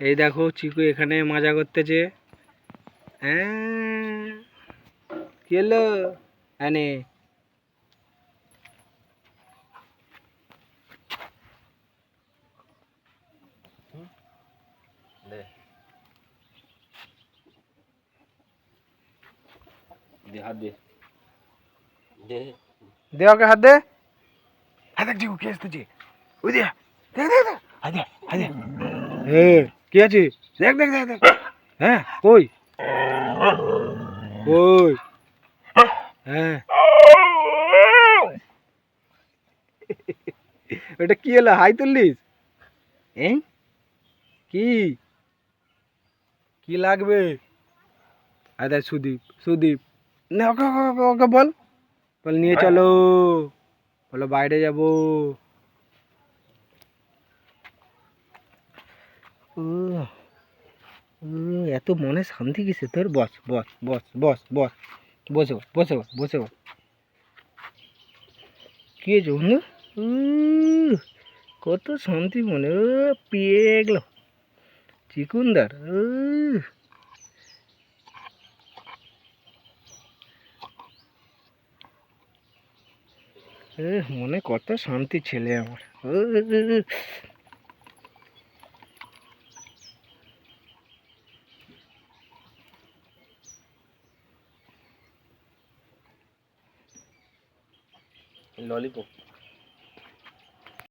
এই দেখো চিকু এখানে মজা করতেছে। হ্যাঁ, কি হলো? আনে হাত দে দে দে ওকে হাত দে। হাত দেখ চিকু কি আসতেছে। ওই দে, দেখ দেখ দেখ, হাত দে হাত দে। কি আছে? দেখ দেখ দেখ দেখ। হ্যাঁ কই কই? হ্যাঁ ওটা কি হলো? হাই তুললিস? কি কি লাগবে? আরে সুদীপ সুদীপ, না ওকে ওকে ওকে ওকে বল, বল নিয়ে চলো, বলো বাইরে যাবো। এত মনে শান্তি কিসে তোর? বস বস বস বস বস, বসে বস বসে বস বসে বস। কি হয়েছে বন্ধু? কত শান্তি মনে, পেয়ে গেল চিকুনদার। মনে কত শান্তি ছেলে আমার। ললিপপ